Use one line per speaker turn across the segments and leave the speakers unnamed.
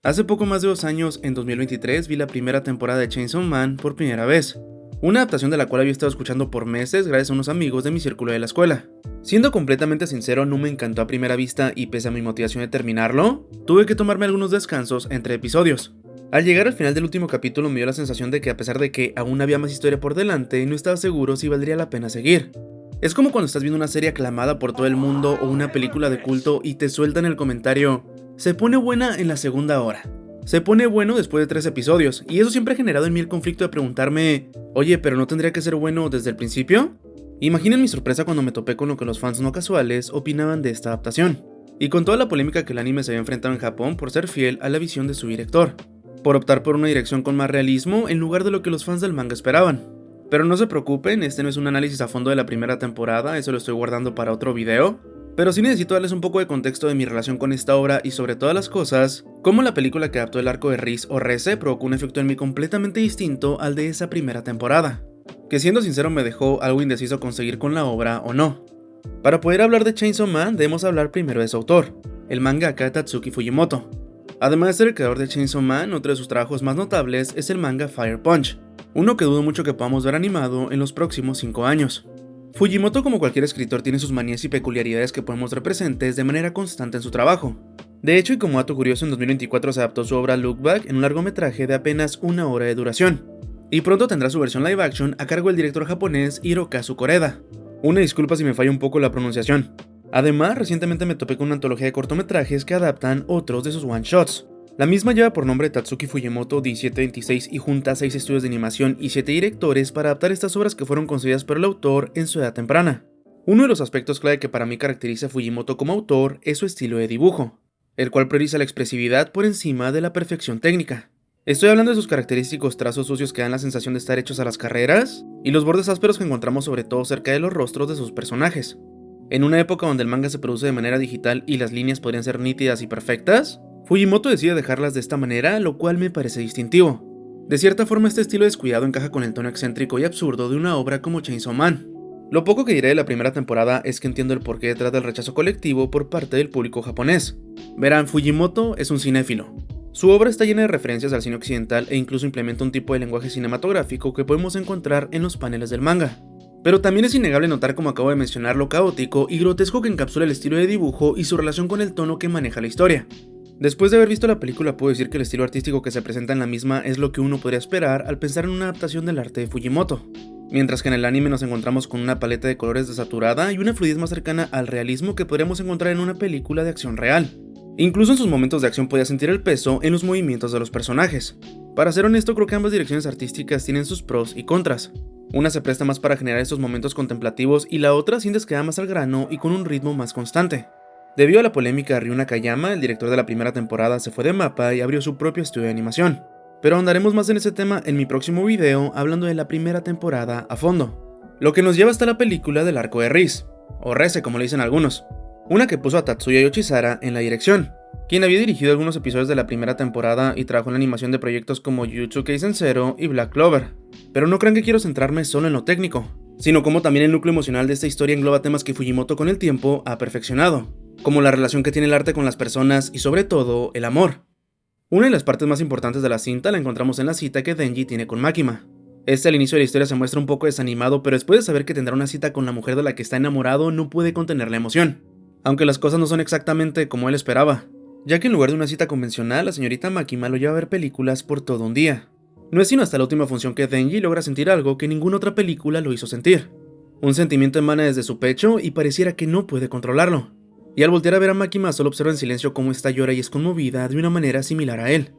Hace poco más de 2 años, en 2023, vi la primera temporada de Chainsaw Man por primera vez. Una adaptación de la cual había estado escuchando por meses gracias a unos amigos de mi círculo de la escuela. Siendo completamente sincero, no me encantó a primera vista y pese a mi motivación de terminarlo, tuve que tomarme algunos descansos entre episodios. Al llegar al final del último capítulo me dio la sensación de que a pesar de que aún había más historia por delante, no estaba seguro si valdría la pena seguir. Es como cuando estás viendo una serie aclamada por todo el mundo o una película de culto y te sueltan el comentario: se pone buena en la segunda hora. Se pone bueno después de 3 episodios, y eso siempre ha generado en mí el conflicto de preguntarme: oye, ¿pero no tendría que ser bueno desde el principio? Imaginen mi sorpresa cuando me topé con lo que los fans no casuales opinaban de esta adaptación, y con toda la polémica que el anime se había enfrentado en Japón por ser fiel a la visión de su director, por optar por una dirección con más realismo en lugar de lo que los fans del manga esperaban. Pero no se preocupen, este no es un análisis a fondo de la primera temporada, eso lo estoy guardando para otro video. Pero sí necesito darles un poco de contexto de mi relación con esta obra y sobre todas las cosas, cómo la película que adaptó el arco de Riz o Reze provocó un efecto en mí completamente distinto al de esa primera temporada, que siendo sincero me dejó algo indeciso con seguir con la obra o no. Para poder hablar de Chainsaw Man debemos hablar primero de su autor, el mangaka Tatsuki Fujimoto. Además de ser el creador de Chainsaw Man, otro de sus trabajos más notables es el manga Fire Punch, uno que dudo mucho que podamos ver animado en los próximos 5 años. Fujimoto, como cualquier escritor, tiene sus manías y peculiaridades que podemos ver presentes de manera constante en su trabajo. De hecho, y como dato curioso, en 2024 se adaptó su obra Look Back en un largometraje de apenas 1 hora de duración, y pronto tendrá su versión live action a cargo del director japonés Hirokazu Koreda. Una disculpa si me falla un poco la pronunciación. Además, recientemente me topé con una antología de cortometrajes que adaptan otros de sus one-shots. La misma lleva por nombre Tatsuki Fujimoto 1726 y junta 6 estudios de animación y 7 directores para adaptar estas obras que fueron concebidas por el autor en su edad temprana. Uno de los aspectos clave que para mí caracteriza a Fujimoto como autor es su estilo de dibujo, el cual prioriza la expresividad por encima de la perfección técnica. Estoy hablando de sus característicos trazos sucios que dan la sensación de estar hechos a las carreras, y los bordes ásperos que encontramos sobre todo cerca de los rostros de sus personajes. En una época donde el manga se produce de manera digital y las líneas podrían ser nítidas y perfectas, Fujimoto decide dejarlas de esta manera, lo cual me parece distintivo. De cierta forma, este estilo descuidado encaja con el tono excéntrico y absurdo de una obra como Chainsaw Man. Lo poco que diré de la primera temporada es que entiendo el porqué detrás del rechazo colectivo por parte del público japonés. Verán, Fujimoto es un cinéfilo. Su obra está llena de referencias al cine occidental e incluso implementa un tipo de lenguaje cinematográfico que podemos encontrar en los paneles del manga. Pero también es innegable notar, como acabo de mencionar, lo caótico y grotesco que encapsula el estilo de dibujo y su relación con el tono que maneja la historia. Después de haber visto la película puedo decir que el estilo artístico que se presenta en la misma es lo que uno podría esperar al pensar en una adaptación del arte de Fujimoto, mientras que en el anime nos encontramos con una paleta de colores desaturada y una fluidez más cercana al realismo que podríamos encontrar en una película de acción real. Incluso en sus momentos de acción podía sentir el peso en los movimientos de los personajes. Para ser honesto, creo que ambas direcciones artísticas tienen sus pros y contras. Una se presta más para generar estos momentos contemplativos y la otra sientes que va más al grano y con un ritmo más constante. Debido a la polémica, Ryu Nakayama, el director de la primera temporada, se fue de MAPPA y abrió su propio estudio de animación. Pero ahondaremos más en ese tema en mi próximo video, hablando de la primera temporada a fondo. Lo que nos lleva hasta la película del arco de Riz, o Reze como le dicen algunos, una que puso a Tatsuya Yoshisara en la dirección, quien había dirigido algunos episodios de la primera temporada y trabajó en la animación de proyectos como Jujutsu Kaisen Zero y Black Clover. Pero no crean que quiero centrarme solo en lo técnico, sino como también el núcleo emocional de esta historia engloba temas que Fujimoto con el tiempo ha perfeccionado, como la relación que tiene el arte con las personas y sobre todo el amor. Una de las partes más importantes de la cinta la encontramos en la cita que Denji tiene con Makima. Al inicio de la historia se muestra un poco desanimado, pero después de saber que tendrá una cita con la mujer de la que está enamorado no puede contener la emoción, aunque las cosas no son exactamente como él esperaba, ya que en lugar de una cita convencional la señorita Makima lo lleva a ver películas por todo un día. No es sino hasta la última función que Denji logra sentir algo que ninguna otra película lo hizo sentir. Un sentimiento emana desde su pecho y pareciera que no puede controlarlo. Y al voltear a ver a Makima solo observa en silencio cómo esta llora y es conmovida de una manera similar a él.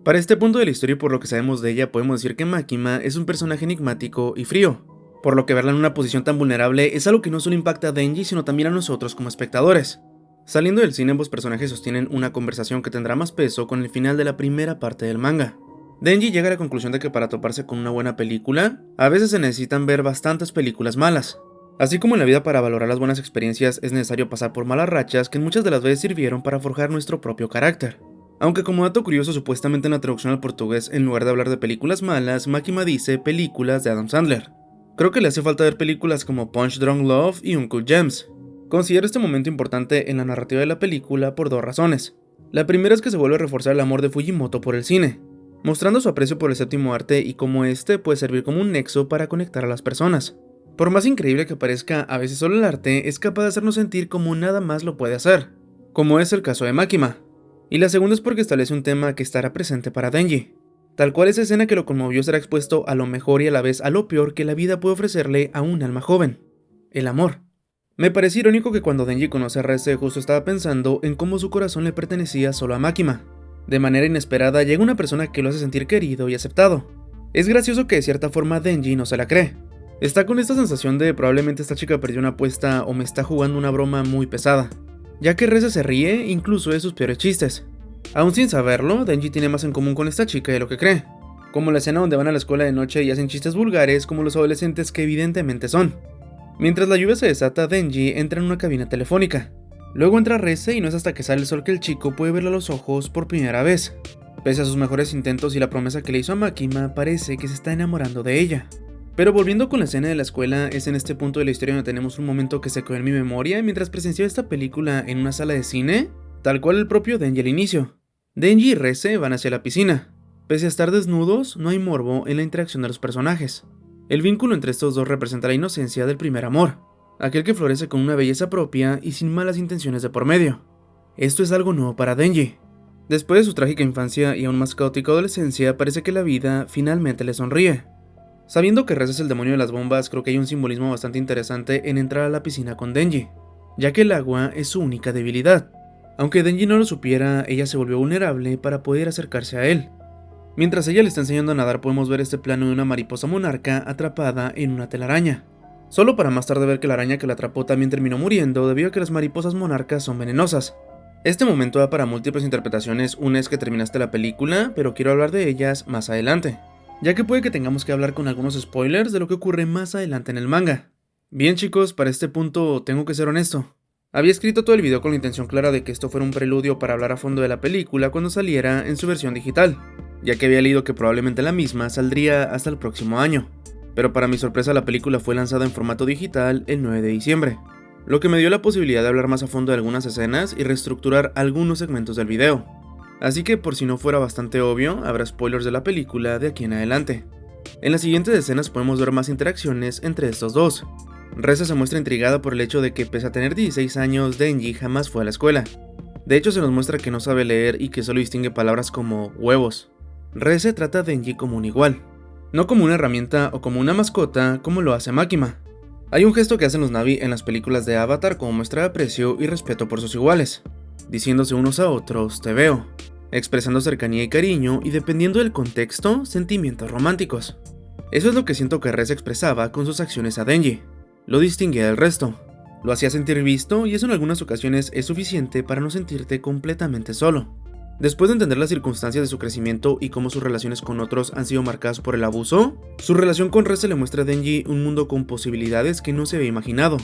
Para este punto de la historia y por lo que sabemos de ella podemos decir que Makima es un personaje enigmático y frío, por lo que verla en una posición tan vulnerable es algo que no solo impacta a Denji sino también a nosotros como espectadores. Saliendo del cine, ambos personajes sostienen una conversación que tendrá más peso con el final de la primera parte del manga. Denji llega a la conclusión de que para toparse con una buena película, a veces se necesitan ver bastantes películas malas. Así como en la vida para valorar las buenas experiencias es necesario pasar por malas rachas que muchas de las veces sirvieron para forjar nuestro propio carácter. Aunque como dato curioso, supuestamente en la traducción al portugués, en lugar de hablar de películas malas, Makima dice películas de Adam Sandler. Creo que le hace falta ver películas como Punch Drunk Love y Uncle James. Considero este momento importante en la narrativa de la película por 2 razones. La primera es que se vuelve a reforzar el amor de Fujimoto por el cine, mostrando su aprecio por el séptimo arte y cómo este puede servir como un nexo para conectar a las personas. Por más increíble que parezca, a veces solo el arte es capaz de hacernos sentir como nada más lo puede hacer, como es el caso de Makima. Y la segunda es porque establece un tema que estará presente para Denji. Tal cual esa escena que lo conmovió será expuesto a lo mejor y a la vez a lo peor que la vida puede ofrecerle a un alma joven: el amor. Me parece irónico que cuando Denji conoce a Reze justo estaba pensando en cómo su corazón le pertenecía solo a Makima. De manera inesperada llega una persona que lo hace sentir querido y aceptado. Es gracioso que de cierta forma Denji no se la cree. Está con esta sensación de probablemente esta chica perdió una apuesta o me está jugando una broma muy pesada, ya que Reze se ríe incluso de sus peores chistes. Aún sin saberlo, Denji tiene más en común con esta chica de lo que cree, como la escena donde van a la escuela de noche y hacen chistes vulgares como los adolescentes que evidentemente son. Mientras la lluvia se desata, Denji entra en una cabina telefónica. Luego entra Reze y no es hasta que sale el sol que el chico puede verle a los ojos por primera vez. Pese a sus mejores intentos y la promesa que le hizo a Makima, parece que se está enamorando de ella. Pero volviendo con la escena de la escuela, es en este punto de la historia donde tenemos un momento que se quedó en mi memoria mientras presenciaba esta película en una sala de cine, tal cual el propio Denji al inicio. Denji y Reze van hacia la piscina. Pese a estar desnudos, no hay morbo en la interacción de los personajes. El vínculo entre estos dos representa la inocencia del primer amor, aquel que florece con una belleza propia y sin malas intenciones de por medio. Esto es algo nuevo para Denji. Después de su trágica infancia y aún más caótica adolescencia, parece que la vida finalmente le sonríe. Sabiendo que Reze es el demonio de las bombas, creo que hay un simbolismo bastante interesante en entrar a la piscina con Denji, ya que el agua es su única debilidad. Aunque Denji no lo supiera, ella se volvió vulnerable para poder acercarse a él. Mientras ella le está enseñando a nadar, podemos ver este plano de una mariposa monarca atrapada en una telaraña, solo para más tarde ver que la araña que la atrapó también terminó muriendo debido a que las mariposas monarcas son venenosas. Este momento da para múltiples interpretaciones una vez que terminaste la película, pero quiero hablar de ellas más adelante, ya que puede que tengamos que hablar con algunos spoilers de lo que ocurre más adelante en el manga. Bien chicos, para este punto tengo que ser honesto. Había escrito todo el video con la intención clara de que esto fuera un preludio para hablar a fondo de la película cuando saliera en su versión digital, ya que había leído que probablemente la misma saldría hasta el próximo año. Pero para mi sorpresa la película fue lanzada en formato digital el 9 de diciembre, lo que me dio la posibilidad de hablar más a fondo de algunas escenas y reestructurar algunos segmentos del video. Así que por si no fuera bastante obvio, habrá spoilers de la película de aquí en adelante. En las siguientes escenas podemos ver más interacciones entre estos dos. Reze se muestra intrigada por el hecho de que pese a tener 16 años, Denji jamás fue a la escuela. De hecho se nos muestra que no sabe leer y que solo distingue palabras como huevos. Reze trata a Denji como un igual, no como una herramienta o como una mascota como lo hace Makima. Hay un gesto que hacen los Na'vi en las películas de Avatar como muestra de aprecio y respeto por sus iguales, diciéndose unos a otros te veo, expresando cercanía y cariño y dependiendo del contexto, sentimientos románticos. Eso es lo que siento que Reze expresaba con sus acciones a Denji. Lo distinguía del resto, lo hacía sentir visto y eso en algunas ocasiones es suficiente para no sentirte completamente solo. Después de entender las circunstancias de su crecimiento y cómo sus relaciones con otros han sido marcadas por el abuso, su relación con Reze le muestra a Denji un mundo con posibilidades que no se había imaginado.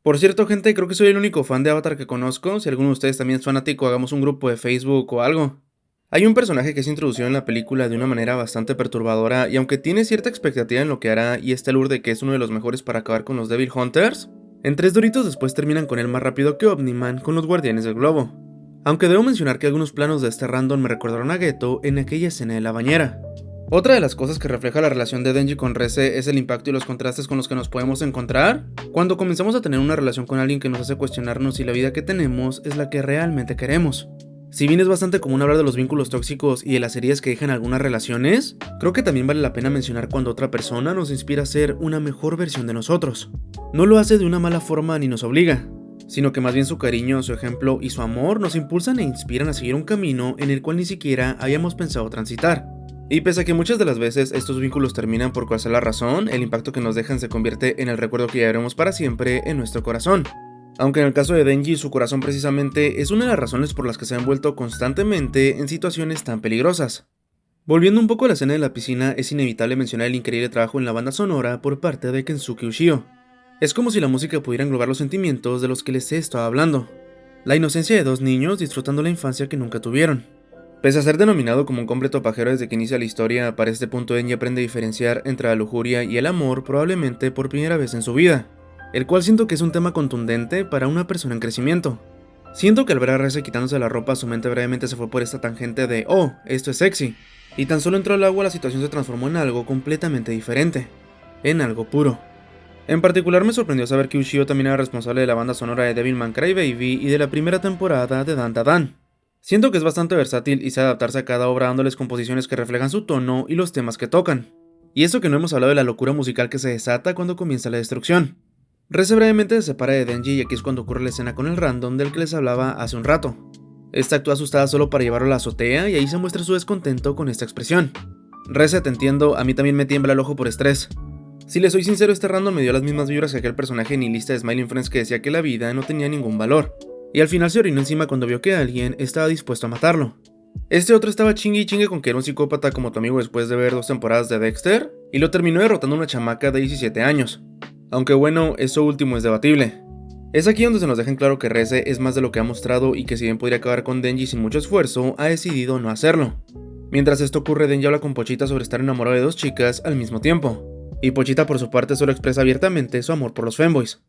Por cierto gente, creo que soy el único fan de Avatar que conozco. Si alguno de ustedes también es fanático, hagamos un grupo de Facebook o algo. Hay un personaje que es introducido en la película de una manera bastante perturbadora y aunque tiene cierta expectativa en lo que hará y está el lure de que es uno de los mejores para acabar con los Devil Hunters, en 3 doritos después terminan con él más rápido que Omniman con los Guardianes del Globo. Aunque debo mencionar que algunos planos de este random me recordaron a Geto en aquella escena de la bañera. Otra de las cosas que refleja la relación de Denji con Reze es el impacto y los contrastes con los que nos podemos encontrar cuando comenzamos a tener una relación con alguien que nos hace cuestionarnos si la vida que tenemos es la que realmente queremos. Si bien es bastante común hablar de los vínculos tóxicos y de las heridas que dejan algunas relaciones, creo que también vale la pena mencionar cuando otra persona nos inspira a ser una mejor versión de nosotros. No lo hace de una mala forma ni nos obliga, sino que más bien su cariño, su ejemplo y su amor nos impulsan e inspiran a seguir un camino en el cual ni siquiera habíamos pensado transitar. Y pese a que muchas de las veces estos vínculos terminan por cual sea la razón, el impacto que nos dejan se convierte en el recuerdo que llevaremos para siempre en nuestro corazón. Aunque en el caso de Denji, su corazón precisamente es una de las razones por las que se ha envuelto constantemente en situaciones tan peligrosas. Volviendo un poco a la escena de la piscina, es inevitable mencionar el increíble trabajo en la banda sonora por parte de Kensuke Ushio. Es como si la música pudiera englobar los sentimientos de los que les he estado hablando. La inocencia de 2 niños disfrutando la infancia que nunca tuvieron. Pese a ser denominado como un completo pajero desde que inicia la historia, para este punto Denji aprende a diferenciar entre la lujuria y el amor probablemente por primera vez en su vida, el cual siento que es un tema contundente para una persona en crecimiento. Siento que al ver a Reze quitándose la ropa, su mente brevemente se fue por esta tangente de «oh, esto es sexy», y tan solo entró al agua la situación se transformó en algo completamente diferente, en algo puro. En particular me sorprendió saber que Ushio también era responsable de la banda sonora de Devilman Crybaby y de la primera temporada de Dan Da Dan. Siento que es bastante versátil y sabe adaptarse a cada obra dándoles composiciones que reflejan su tono y los temas que tocan. Y eso que no hemos hablado de la locura musical que se desata cuando comienza la destrucción. Reze brevemente se separa de Denji y aquí es cuando ocurre la escena con el random del que les hablaba hace un rato. Esta actúa asustada solo para llevarlo a la azotea y ahí se muestra su descontento con esta expresión. Reze, te entiendo, a mí también me tiembla el ojo por estrés. Si le soy sincero, este random me dio las mismas vibras que aquel personaje nihilista de Smiling Friends que decía que la vida no tenía ningún valor, y al final se orinó encima cuando vio que alguien estaba dispuesto a matarlo. Este otro estaba chingue y chingue con que era un psicópata como tu amigo después de ver 2 temporadas de Dexter, y lo terminó derrotando a una chamaca de 17 años. Aunque bueno, eso último es debatible. Es aquí donde se nos deja en claro que Reze es más de lo que ha mostrado y que si bien podría acabar con Denji sin mucho esfuerzo, ha decidido no hacerlo. Mientras esto ocurre, Denji habla con Pochita sobre estar enamorado de 2 chicas al mismo tiempo. Y Pochita por su parte solo expresa abiertamente su amor por los femboys.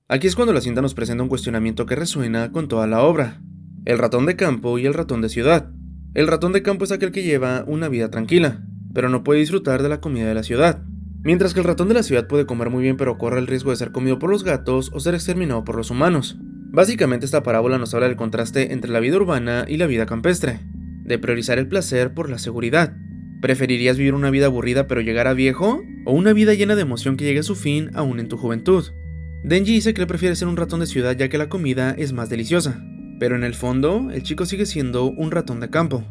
Aquí es cuando la cinta nos presenta un cuestionamiento que resuena con toda la obra. El ratón de campo y el ratón de ciudad. El ratón de campo es aquel que lleva una vida tranquila, pero no puede disfrutar de la comida de la ciudad. Mientras que el ratón de la ciudad puede comer muy bien pero corre el riesgo de ser comido por los gatos o ser exterminado por los humanos. Básicamente esta parábola nos habla del contraste entre la vida urbana y la vida campestre, de priorizar el placer por la seguridad. ¿Preferirías vivir una vida aburrida pero llegar a viejo? ¿O una vida llena de emoción que llegue a su fin aún en tu juventud? Denji dice que él prefiere ser un ratón de ciudad ya que la comida es más deliciosa, pero en el fondo, el chico sigue siendo un ratón de campo.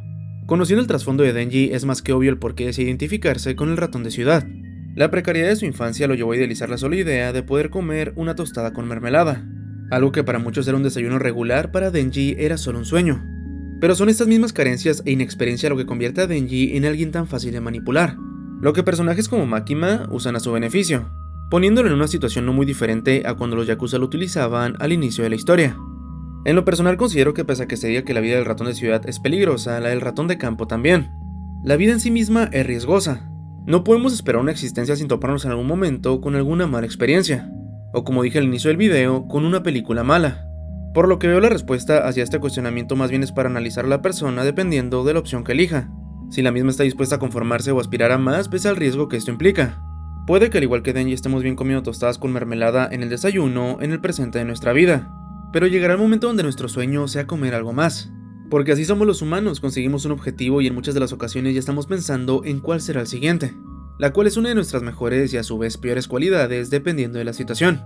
Conociendo el trasfondo de Denji, es más que obvio el porqué de identificarse con el ratón de ciudad. La precariedad de su infancia lo llevó a idealizar la sola idea de poder comer una tostada con mermelada, algo que para muchos era un desayuno regular, para Denji era solo un sueño. Pero son estas mismas carencias e inexperiencia lo que convierte a Denji en alguien tan fácil de manipular, lo que personajes como Makima usan a su beneficio, poniéndolo en una situación no muy diferente a cuando los Yakuza lo utilizaban al inicio de la historia. En lo personal considero que pese a que se diga que la vida del ratón de ciudad es peligrosa, la del ratón de campo también. La vida en sí misma es riesgosa. No podemos esperar una existencia sin toparnos en algún momento con alguna mala experiencia, o como dije al inicio del video, con una película mala. Por lo que veo la respuesta hacia este cuestionamiento más bien es para analizar a la persona dependiendo de la opción que elija, si la misma está dispuesta a conformarse o aspirar a más pese al riesgo que esto implica. Puede que al igual que Denji estemos bien comiendo tostadas con mermelada en el desayuno en el presente de nuestra vida, pero llegará el momento donde nuestro sueño sea comer algo más, porque así somos los humanos, conseguimos un objetivo y en muchas de las ocasiones ya estamos pensando en cuál será el siguiente, la cual es una de nuestras mejores y a su vez peores cualidades dependiendo de la situación.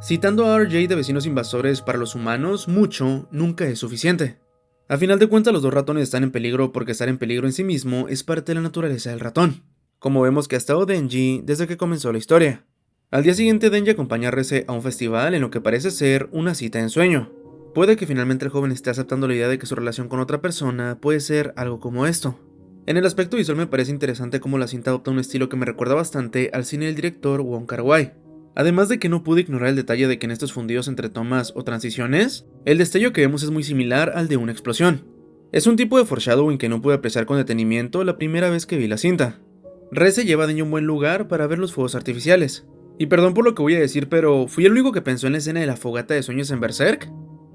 Citando a RJ de Vecinos Invasores, para los humanos, mucho nunca es suficiente. A final de cuentas los 2 ratones están en peligro porque estar en peligro en sí mismo es parte de la naturaleza del ratón, como vemos que ha estado Denji desde que comenzó la historia. Al día siguiente Denji acompaña a Reze a un festival en lo que parece ser una cita de ensueño. Puede que finalmente el joven esté aceptando la idea de que su relación con otra persona puede ser algo como esto. En el aspecto visual me parece interesante cómo la cinta adopta un estilo que me recuerda bastante al cine del director Wong Kar-wai. Además de que no pude ignorar el detalle de que en estos fundidos entre tomas o transiciones, el destello que vemos es muy similar al de una explosión. Es un tipo de foreshadowing que no pude apreciar con detenimiento la primera vez que vi la cinta. Reze lleva a Denji a un buen lugar para ver los fuegos artificiales. Y perdón por lo que voy a decir, pero ¿fui el único que pensó en la escena de la fogata de sueños en Berserk?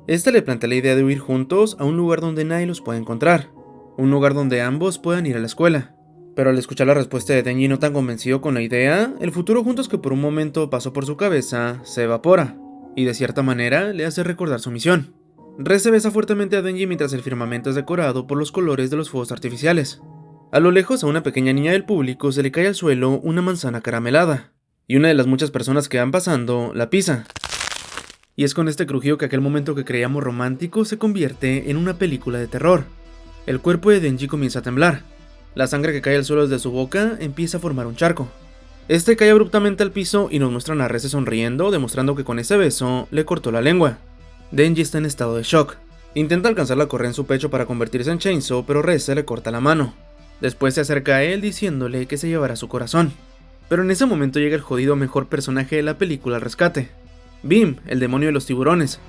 Esta le plantea la idea de huir juntos a un lugar donde nadie los puede encontrar, un lugar donde ambos puedan ir a la escuela. Pero al escuchar la respuesta de Denji no tan convencido con la idea, el futuro juntos que por un momento pasó por su cabeza se evapora, y de cierta manera le hace recordar su misión. Reze besa fuertemente a Denji mientras el firmamento es decorado por los colores de los fuegos artificiales. A lo lejos a una pequeña niña del público se le cae al suelo una manzana caramelada, y una de las muchas personas que van pasando la pisa. Y es con este crujido que aquel momento que creíamos romántico se convierte en una película de terror. El cuerpo de Denji comienza a temblar. La sangre que cae al suelo desde su boca empieza a formar un charco. Este cae abruptamente al piso y nos muestran a Reze sonriendo, demostrando que con ese beso le cortó la lengua. Denji está en estado de shock. Intenta alcanzar la correa en su pecho para convertirse en Chainsaw, pero Reze le corta la mano. Después se acerca a él diciéndole que se llevará su corazón. Pero en ese momento llega el jodido mejor personaje de la película al rescate. Bim, el demonio de los tiburones.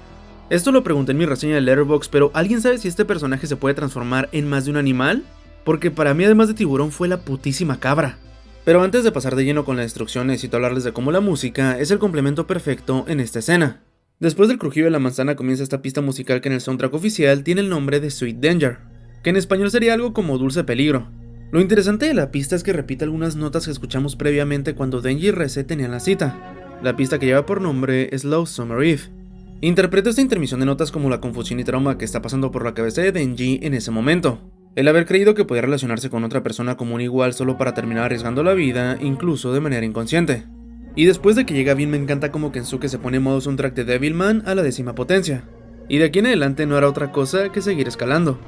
Esto lo pregunté en mi reseña de Letterboxd, pero ¿alguien sabe si este personaje se puede transformar en más de un animal? Porque para mí además de tiburón fue la putísima cabra. Pero antes de pasar de lleno con la destrucción necesito hablarles de cómo la música es el complemento perfecto en esta escena. Después del crujido de la manzana comienza esta pista musical que en el soundtrack oficial tiene el nombre de Sweet Danger, que en español sería algo como Dulce Peligro. Lo interesante de la pista es que repite algunas notas que escuchamos previamente cuando Denji y Reze tenían la cita. La pista que lleva por nombre Slow Summer Eve. Interpreta esta intermisión de notas como la confusión y trauma que está pasando por la cabeza de Denji en ese momento. El haber creído que podía relacionarse con otra persona como un igual solo para terminar arriesgando la vida, incluso de manera inconsciente. Y después de que llega bien me encanta como Kensuke se pone en modo soundtrack de Devilman a la 10ª potencia. Y de aquí en adelante no hará otra cosa que seguir escalando.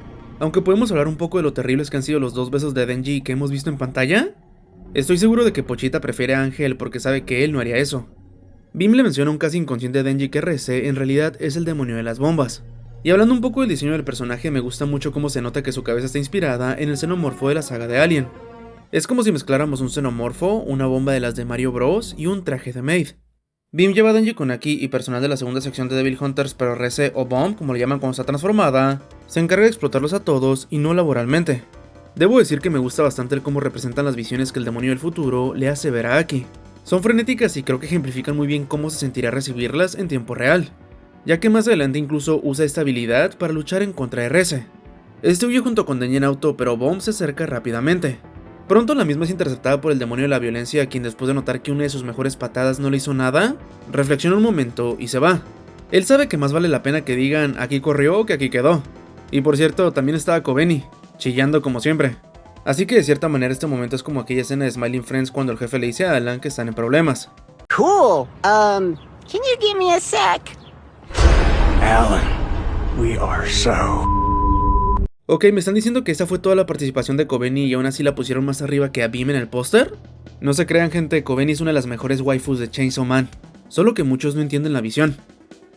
Aunque podemos hablar un poco de lo terribles que han sido los 2 besos de Denji que hemos visto en pantalla. Estoy seguro de que Pochita prefiere a Ángel porque sabe que él no haría eso. Bim le menciona a un casi inconsciente Denji que Reze en realidad es el demonio de las bombas. Y hablando un poco del diseño del personaje, me gusta mucho cómo se nota que su cabeza está inspirada en el xenomorfo de la saga de Alien. Es como si mezcláramos un xenomorfo, una bomba de las de Mario Bros y un traje de Maid. Bim lleva a Denji con Aki y personal de la segunda sección de Devil Hunters, pero Reze o Bomb, como le llaman cuando está transformada, se encarga de explotarlos a todos y no laboralmente. Debo decir que me gusta bastante el cómo representan las visiones que el demonio del futuro le hace ver a Aki. Son frenéticas y creo que ejemplifican muy bien cómo se sentirá recibirlas en tiempo real, ya que más adelante incluso usa esta habilidad para luchar en contra de Reze. Este huye junto con Denji en auto, pero Bomb se acerca rápidamente. Pronto la misma es interceptada por el demonio de la violencia, quien después de notar que una de sus mejores patadas no le hizo nada, reflexiona un momento y se va. Él sabe que más vale la pena que digan aquí corrió que aquí quedó. Y por cierto, también estaba Kobeni, chillando como siempre. Así que de cierta manera este momento es como aquella escena de Smiling Friends cuando el jefe le dice a Alan que están en problemas.
Cool. Can you give me a sec?
Alan, we are so...
Ok, ¿me están diciendo que esa fue toda la participación de Kobeni y aún así la pusieron más arriba que a Bim en el póster? No se crean gente, Kobeni es una de las mejores waifus de Chainsaw Man, solo que muchos no entienden la visión.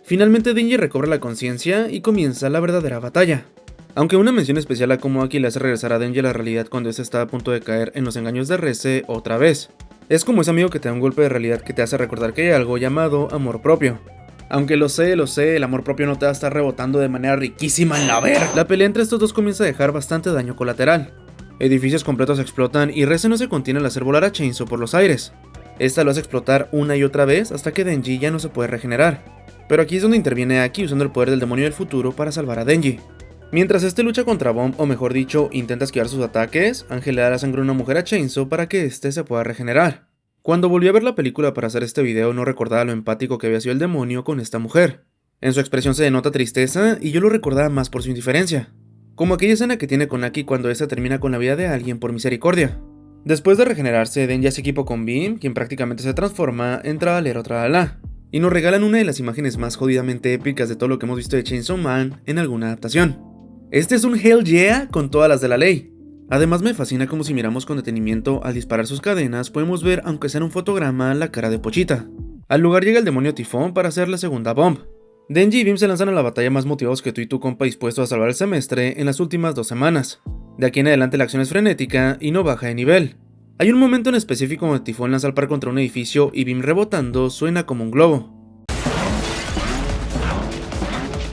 Finalmente Denji recobra la conciencia y comienza la verdadera batalla. Aunque una mención especial a cómo Aki le hace regresar a Denji a la realidad cuando este está a punto de caer en los engaños de Reze otra vez. Es como ese amigo que te da un golpe de realidad que te hace recordar que hay algo llamado amor propio. Aunque lo sé, el amor propio no te va a estar rebotando de manera riquísima en la verga. La pelea entre estos dos comienza a dejar bastante daño colateral. Edificios completos explotan y Reze no se contiene al hacer volar a Chainsaw por los aires. Esta lo hace explotar una y otra vez hasta que Denji ya no se puede regenerar. Pero aquí es donde interviene Aki usando el poder del demonio del futuro para salvar a Denji. Mientras este lucha contra Bomb, o mejor dicho, intenta esquivar sus ataques, Ángel le da la sangre a una mujer a Chainsaw para que este se pueda regenerar. Cuando volví a ver la película para hacer este video no recordaba lo empático que había sido el demonio con esta mujer. En su expresión se denota tristeza y yo lo recordaba más por su indiferencia. Como aquella escena que tiene con Aki cuando esta termina con la vida de alguien por misericordia. Después de regenerarse, Den ya se equipo con Bim, quien prácticamente se transforma en Tralero Tralala. Y nos regalan una de las imágenes más jodidamente épicas de todo lo que hemos visto de Chainsaw Man en alguna adaptación. Este es un Hell Yeah con todas las de la ley. Además me fascina como si miramos con detenimiento al disparar sus cadenas podemos ver aunque sea en un fotograma la cara de Pochita. Al lugar llega el demonio Tifón para hacer la segunda bomb. Denji y Bim se lanzan a la batalla más motivados que tú y tu compa dispuestos a salvar el semestre en las últimas 2 semanas. De aquí en adelante la acción es frenética y no baja de nivel. Hay un momento en específico donde Tifón lanza al par contra un edificio y Bim rebotando suena como un globo.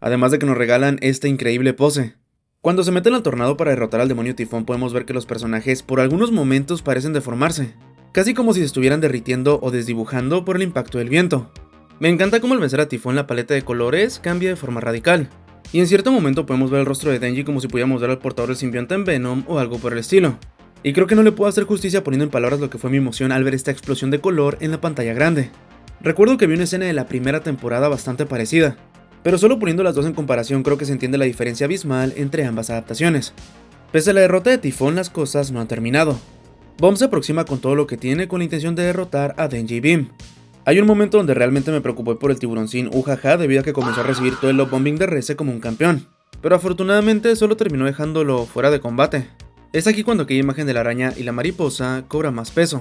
Además de que nos regalan esta increíble pose. Cuando se meten al tornado para derrotar al demonio Tifón podemos ver que los personajes por algunos momentos parecen deformarse, casi como si se estuvieran derritiendo o desdibujando por el impacto del viento. Me encanta cómo al vencer a Tifón la paleta de colores cambia de forma radical, y en cierto momento podemos ver el rostro de Denji como si pudiéramos ver al portador del simbionte en Venom o algo por el estilo. Y creo que no le puedo hacer justicia poniendo en palabras lo que fue mi emoción al ver esta explosión de color en la pantalla grande. Recuerdo que vi una escena de la primera temporada bastante parecida, pero solo poniendo las dos en comparación creo que se entiende la diferencia abismal entre ambas adaptaciones. Pese a la derrota de Tifón, las cosas no han terminado. Bomb se aproxima con todo lo que tiene con la intención de derrotar a Denji y Bim. Hay un momento donde realmente me preocupé por el tiburoncín Ujaja debido a que comenzó a recibir todo el love bombing de Reze como un campeón, pero afortunadamente solo terminó dejándolo fuera de combate. Es aquí cuando aquella imagen de la araña y la mariposa cobra más peso,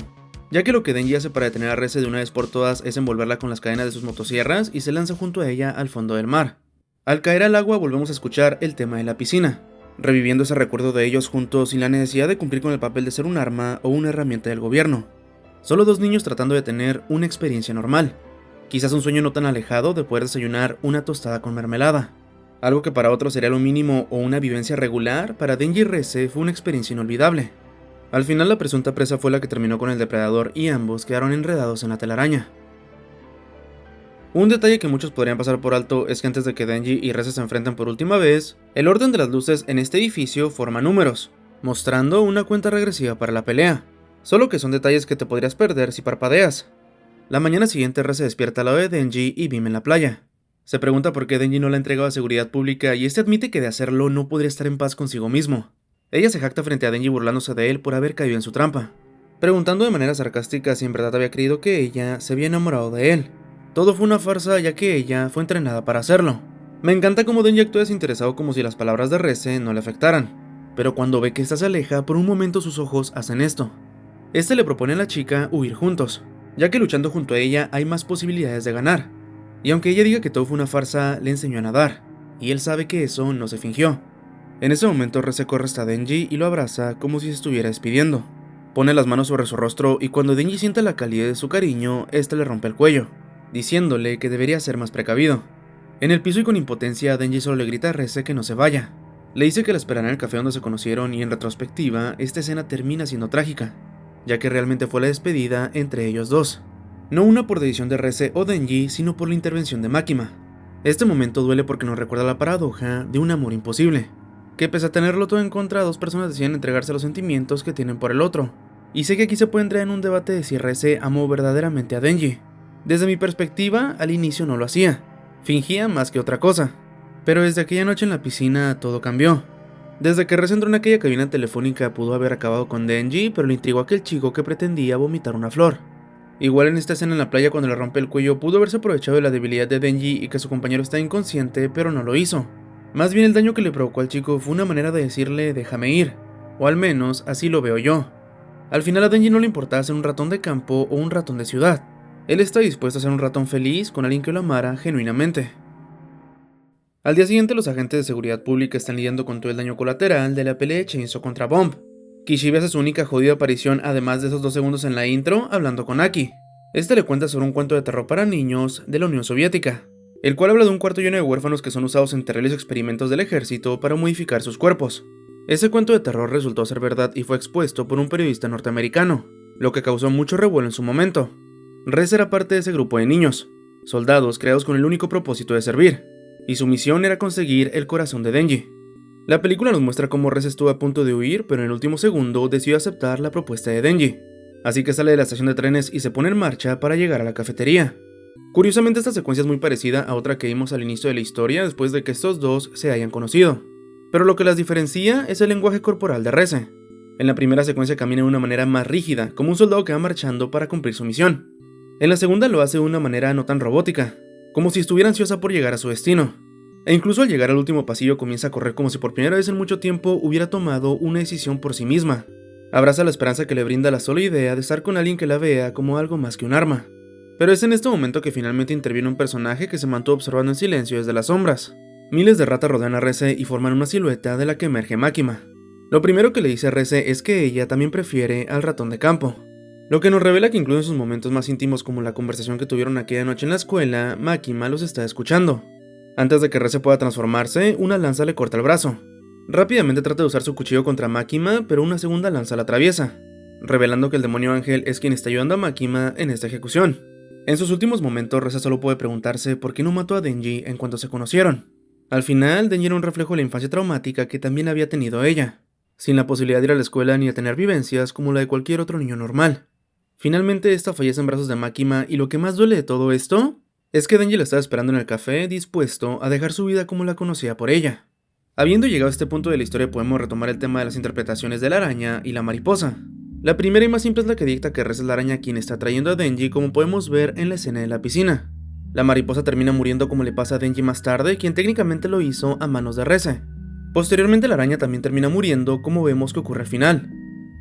ya que lo que Denji hace para detener a Reze de una vez por todas es envolverla con las cadenas de sus motosierras y se lanza junto a ella al fondo del mar. Al caer al agua volvemos a escuchar el tema de la piscina, reviviendo ese recuerdo de ellos juntos sin la necesidad de cumplir con el papel de ser un arma o una herramienta del gobierno. Solo dos niños tratando de tener una experiencia normal, quizás un sueño no tan alejado de poder desayunar una tostada con mermelada. Algo que para otros sería lo mínimo o una vivencia regular, para Denji y Reze fue una experiencia inolvidable. Al final la presunta presa fue la que terminó con el depredador y ambos quedaron enredados en la telaraña. Un detalle que muchos podrían pasar por alto es que antes de que Denji y Reze se enfrenten por última vez, el orden de las luces en este edificio forma números, mostrando una cuenta regresiva para la pelea, solo que son detalles que te podrías perder si parpadeas. La mañana siguiente Reze despierta al lado de Denji y Bim en la playa. Se pregunta por qué Denji no la ha entregado a seguridad pública y este admite que de hacerlo no podría estar en paz consigo mismo. Ella se jacta frente a Denji burlándose de él por haber caído en su trampa, preguntando de manera sarcástica si en verdad había creído que ella se había enamorado de él. Todo fue una farsa ya que ella fue entrenada para hacerlo. Me encanta cómo Denji actúa desinteresado como si las palabras de Reze no le afectaran, pero cuando ve que ésta se aleja, por un momento sus ojos hacen esto. Este le propone a la chica huir juntos, ya que luchando junto a ella hay más posibilidades de ganar. Y aunque ella diga que todo fue una farsa, le enseñó a nadar, y él sabe que eso no se fingió. En ese momento Reze corre hasta Denji y lo abraza como si se estuviera despidiendo. Pone las manos sobre su rostro y cuando Denji siente la calidez de su cariño, este le rompe el cuello, diciéndole que debería ser más precavido. En el piso y con impotencia, Denji solo le grita a Reze que no se vaya. Le dice que la esperará en el café donde se conocieron y en retrospectiva, esta escena termina siendo trágica, ya que realmente fue la despedida entre ellos dos. No una por decisión de Reze o Denji, sino por la intervención de Makima. Este momento duele porque nos recuerda la paradoja de un amor imposible, que pese a tenerlo todo en contra, dos personas deciden entregarse a los sentimientos que tienen por el otro. Y sé que aquí se puede entrar en un debate de si Reze amó verdaderamente a Denji. Desde mi perspectiva, al inicio no lo hacía, fingía más que otra cosa. Pero desde aquella noche en la piscina todo cambió. Desde que Reze entró en aquella cabina telefónica pudo haber acabado con Denji, pero le intrigó aquel chico que pretendía vomitar una flor. Igual en esta escena en la playa cuando le rompe el cuello pudo haberse aprovechado de la debilidad de Denji y que su compañero está inconsciente, pero no lo hizo. Más bien el daño que le provocó al chico fue una manera de decirle déjame ir, o al menos así lo veo yo. Al final a Denji no le importaba ser un ratón de campo o un ratón de ciudad. Él está dispuesto a ser un ratón feliz con alguien que lo amara genuinamente. Al día siguiente los agentes de seguridad pública están lidiando con todo el daño colateral de la pelea de Chainsaw contra Bomb. Kishibe hace su única jodida aparición además de esos 2 segundos en la intro hablando con Aki. Este le cuenta sobre un cuento de terror para niños de la Unión Soviética, el cual habla de un cuarto lleno de huérfanos que son usados en terribles experimentos del ejército para modificar sus cuerpos. Ese cuento de terror resultó ser verdad y fue expuesto por un periodista norteamericano, lo que causó mucho revuelo en su momento. Reze era parte de ese grupo de niños, soldados creados con el único propósito de servir, y su misión era conseguir el corazón de Denji. La película nos muestra cómo Reze estuvo a punto de huir, pero en el último segundo decidió aceptar la propuesta de Denji, así que sale de la estación de trenes y se pone en marcha para llegar a la cafetería. Curiosamente esta secuencia es muy parecida a otra que vimos al inicio de la historia después de que estos dos se hayan conocido, pero lo que las diferencia es el lenguaje corporal de Reze. En la primera secuencia camina de una manera más rígida, como un soldado que va marchando para cumplir su misión. En la segunda lo hace de una manera no tan robótica, como si estuviera ansiosa por llegar a su destino. E incluso al llegar al último pasillo comienza a correr como si por primera vez en mucho tiempo hubiera tomado una decisión por sí misma. Abraza la esperanza que le brinda la sola idea de estar con alguien que la vea como algo más que un arma. Pero es en este momento que finalmente interviene un personaje que se mantuvo observando en silencio desde las sombras. Miles de ratas rodean a Reze y forman una silueta de la que emerge Makima. Lo primero que le dice a Reze es que ella también prefiere al ratón de campo, lo que nos revela que incluso en sus momentos más íntimos como la conversación que tuvieron aquella noche en la escuela, Makima los está escuchando. Antes de que Reze pueda transformarse, una lanza le corta el brazo. Rápidamente trata de usar su cuchillo contra Makima, pero una segunda lanza la atraviesa, revelando que el demonio ángel es quien está ayudando a Makima en esta ejecución. En sus últimos momentos, Reze solo puede preguntarse por qué no mató a Denji en cuanto se conocieron. Al final, Denji era un reflejo de la infancia traumática que también había tenido ella, sin la posibilidad de ir a la escuela ni de tener vivencias como la de cualquier otro niño normal. Finalmente, esta fallece en brazos de Makima y lo que más duele de todo esto es que Denji la estaba esperando en el café, dispuesto a dejar su vida como la conocía por ella. Habiendo llegado a este punto de la historia podemos retomar el tema de las interpretaciones de la araña y la mariposa. La primera y más simple es la que dicta que Reze es la araña quien está trayendo a Denji, como podemos ver en la escena de la piscina. La mariposa termina muriendo como le pasa a Denji más tarde, quien técnicamente lo hizo a manos de Reze. Posteriormente la araña también termina muriendo, como vemos que ocurre al final.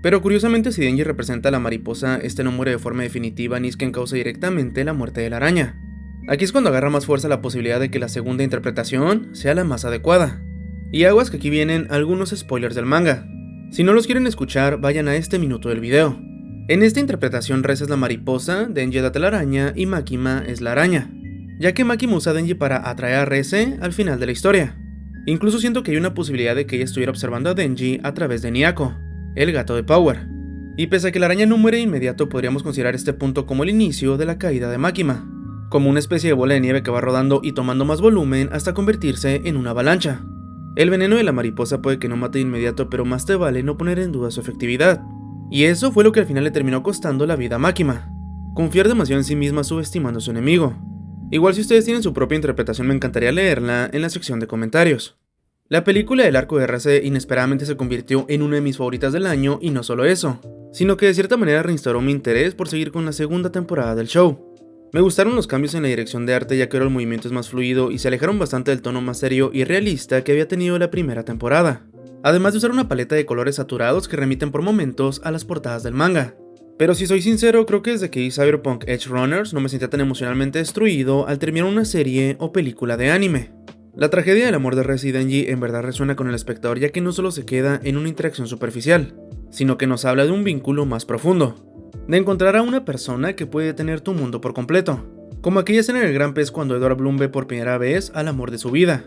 Pero curiosamente si Denji representa a la mariposa, este no muere de forma definitiva ni es quien causa directamente la muerte de la araña. Aquí es cuando agarra más fuerza la posibilidad de que la segunda interpretación sea la más adecuada. Y aguas que aquí vienen algunos spoilers del manga. Si no los quieren escuchar, vayan a este minuto del video. En esta interpretación Reze es la mariposa, Denji es la telaraña y Makima es la araña, ya que Makima usa a Denji para atraer a Reze al final de la historia. Incluso siento que hay una posibilidad de que ella estuviera observando a Denji a través de Nyako, el gato de Power. Y pese a que la araña no muere de inmediato, podríamos considerar este punto como el inicio de la caída de Makima. como una especie de bola de nieve que va rodando y tomando más volumen hasta convertirse en una avalancha. El veneno de la mariposa puede que no mate de inmediato, pero más te vale no poner en duda su efectividad. Y eso fue lo que al final le terminó costando la vida a Makima. Confiar demasiado en sí misma subestimando a su enemigo. Igual si ustedes tienen su propia interpretación me encantaría leerla en la sección de comentarios. La película del arco de RC inesperadamente se convirtió en una de mis favoritas del año y no solo eso, sino que de cierta manera reinstauró mi interés por seguir con la segunda temporada del show. Me gustaron los cambios en la dirección de arte ya que ahora el movimiento es más fluido y se alejaron bastante del tono más serio y realista que había tenido la primera temporada, además de usar una paleta de colores saturados que remiten por momentos a las portadas del manga. Pero si soy sincero, creo que desde que vi Cyberpunk Edge Runners no me sentía tan emocionalmente destruido al terminar una serie o película de anime. La tragedia del amor de Rez y Denji en verdad resuena con el espectador ya que no solo se queda en una interacción superficial, sino que nos habla de un vínculo más profundo, de encontrar a una persona que puede tener tu mundo por completo, como aquella escena en el Gran Pez cuando Edward Bloom ve por primera vez al amor de su vida.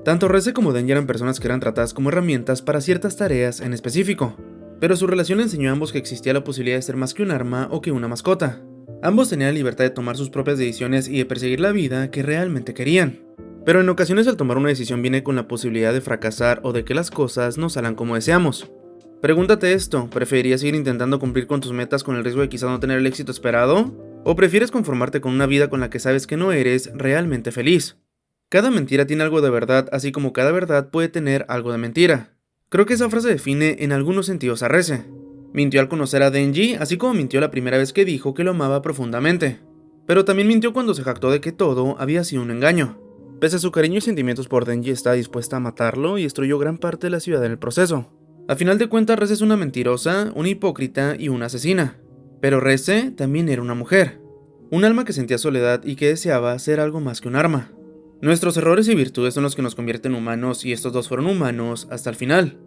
Tanto Rez como Denji eran personas que eran tratadas como herramientas para ciertas tareas en específico, pero su relación enseñó a ambos que existía la posibilidad de ser más que un arma o que una mascota. Ambos tenían la libertad de tomar sus propias decisiones y de perseguir la vida que realmente querían. Pero en ocasiones al tomar una decisión viene con la posibilidad de fracasar o de que las cosas no salgan como deseamos. Pregúntate esto, ¿preferirías seguir intentando cumplir con tus metas con el riesgo de quizá no tener el éxito esperado? ¿O prefieres conformarte con una vida con la que sabes que no eres realmente feliz? Cada mentira tiene algo de verdad, así como cada verdad puede tener algo de mentira. Creo que esa frase define en algunos sentidos a Reze. Mintió al conocer a Denji, así como mintió la primera vez que dijo que lo amaba profundamente. Pero también mintió cuando se jactó de que todo había sido un engaño. Pese a su cariño y sentimientos por Denji, está dispuesta a matarlo y destruyó gran parte de la ciudad en el proceso. A final de cuentas, Reze es una mentirosa, una hipócrita y una asesina. Pero Reze también era una mujer. Un alma que sentía soledad y que deseaba ser algo más que un arma. Nuestros errores y virtudes son los que nos convierten en humanos y estos dos fueron humanos hasta el final.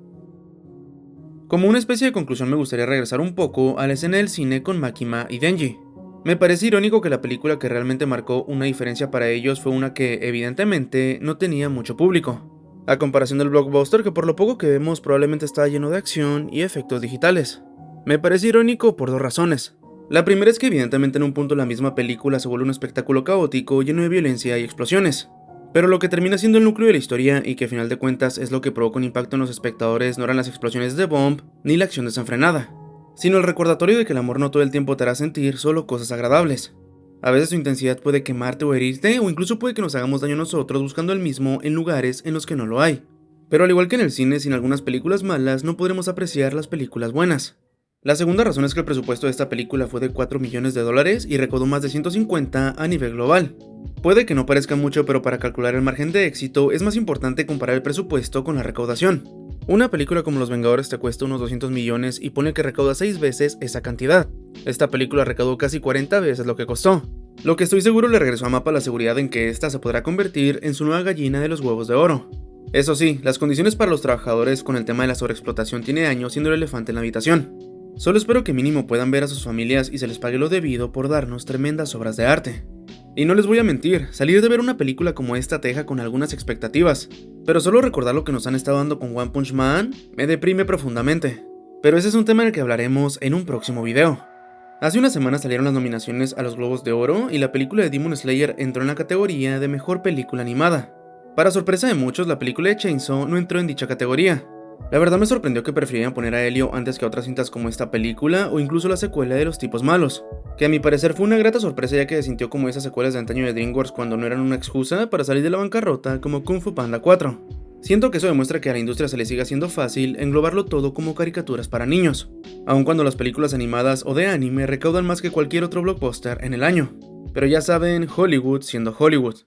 Como una especie de conclusión me gustaría regresar un poco a la escena del cine con Makima y Denji. Me parece irónico que la película que realmente marcó una diferencia para ellos fue una que evidentemente no tenía mucho público, a comparación del blockbuster que por lo poco que vemos probablemente está lleno de acción y efectos digitales. Me parece irónico por dos razones. La primera es que evidentemente en un punto la misma película se vuelve un espectáculo caótico lleno de violencia y explosiones. Pero lo que termina siendo el núcleo de la historia y que a final de cuentas es lo que provoca un impacto en los espectadores no eran las explosiones de Bomb ni la acción desenfrenada, sino el recordatorio de que el amor no todo el tiempo te hará sentir solo cosas agradables. A veces su intensidad puede quemarte o herirte, o incluso puede que nos hagamos daño nosotros buscando el mismo en lugares en los que no lo hay. Pero al igual que en el cine, sin algunas películas malas no podremos apreciar las películas buenas. La segunda razón es que el presupuesto de esta película fue de $4 millones y recaudó más de 150 a nivel global. Puede que no parezca mucho, pero para calcular el margen de éxito es más importante comparar el presupuesto con la recaudación. Una película como Los Vengadores te cuesta unos 200 millones y pone que recauda 6 veces esa cantidad. Esta película recaudó casi 40 veces lo que costó. Lo que estoy seguro le regresó a Mappa la seguridad en que esta se podrá convertir en su nueva gallina de los huevos de oro. Eso sí, las condiciones para los trabajadores con el tema de la sobreexplotación tiene años siendo el elefante en la habitación. Solo espero que mínimo puedan ver a sus familias y se les pague lo debido por darnos tremendas obras de arte. Y no les voy a mentir, salir de ver una película como esta te deja con algunas expectativas, pero solo recordar lo que nos han estado dando con One Punch Man me deprime profundamente. Pero ese es un tema del que hablaremos en un próximo video. Hace unas semanas salieron las nominaciones a los Globos de Oro y la película de Demon Slayer entró en la categoría de Mejor Película Animada. Para sorpresa de muchos, la película de Chainsaw no entró en dicha categoría. La verdad me sorprendió que prefirieran poner a Elio antes que a otras cintas como esta película o incluso la secuela de Los Tipos Malos, que a mi parecer fue una grata sorpresa ya que se sintió como esas secuelas de antaño de DreamWorks cuando no eran una excusa para salir de la bancarrota como Kung Fu Panda 4. Siento que eso demuestra que a la industria se le sigue haciendo fácil englobarlo todo como caricaturas para niños, aun cuando las películas animadas o de anime recaudan más que cualquier otro blockbuster en el año. Pero ya saben, Hollywood siendo Hollywood.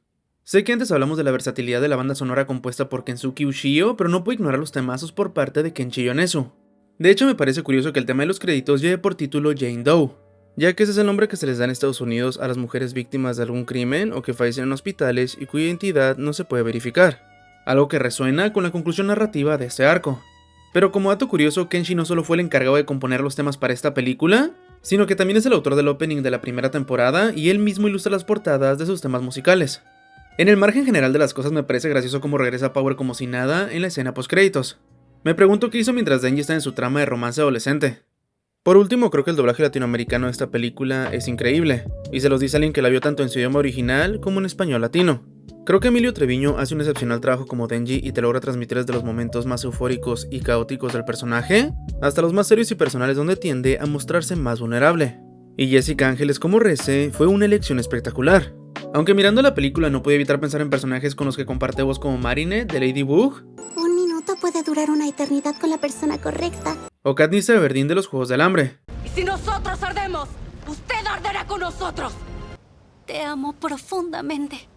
Sé que antes hablamos de la versatilidad de la banda sonora compuesta por Kensuke Ushio, pero no puedo ignorar los temazos por parte de Kenshi Yonezu. De hecho, me parece curioso que el tema de los créditos lleve por título Jane Doe, ya que ese es el nombre que se les da en Estados Unidos a las mujeres víctimas de algún crimen o que fallecen en hospitales y cuya identidad no se puede verificar, algo que resuena con la conclusión narrativa de este arco. Pero como dato curioso, Kenshi no solo fue el encargado de componer los temas para esta película, sino que también es el autor del opening de la primera temporada y él mismo ilustra las portadas de sus temas musicales. En el margen general de las cosas me parece gracioso cómo regresa Power como si nada en la escena postcréditos. Me pregunto qué hizo mientras Denji está en su trama de romance adolescente. Por último, creo que el doblaje latinoamericano de esta película es increíble, y se los dice alguien que la vio tanto en su idioma original como en español latino. Creo que Emilio Treviño hace un excepcional trabajo como Denji y te logra transmitir desde los momentos más eufóricos y caóticos del personaje, hasta los más serios y personales donde tiende a mostrarse más vulnerable. Y Jessica Ángeles como Reze fue una elección espectacular. Aunque mirando la película no pude evitar pensar en personajes con los que comparte voz como Marinette de Ladybug,
Un minuto puede durar una eternidad con la persona correcta.
o Katniss Everdeen de los Juegos del Hambre.
Y si nosotros ardemos, usted arderá con nosotros.
Te amo profundamente.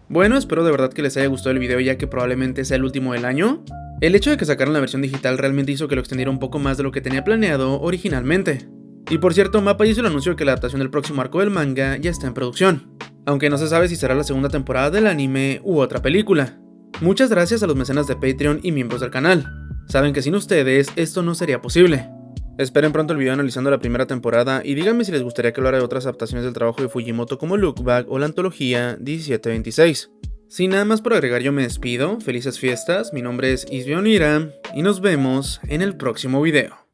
Bueno, espero de verdad que les haya gustado el video ya que probablemente sea el último del año. El hecho de que sacaran la versión digital realmente hizo que lo extendiera un poco más de lo que tenía planeado originalmente. Y por cierto, Mappa hizo el anuncio de que la adaptación del próximo arco del manga ya está en producción, aunque no se sabe si será la segunda temporada del anime u otra película. Muchas gracias a los mecenas de Patreon y miembros del canal. Saben que sin ustedes esto no sería posible. Esperen pronto el video analizando la primera temporada y díganme si les gustaría que hablara de otras adaptaciones del trabajo de Fujimoto como Look Back o la antología 1726. Sin nada más por agregar, yo me despido, felices fiestas, mi nombre es Isbionira y nos vemos en el próximo video.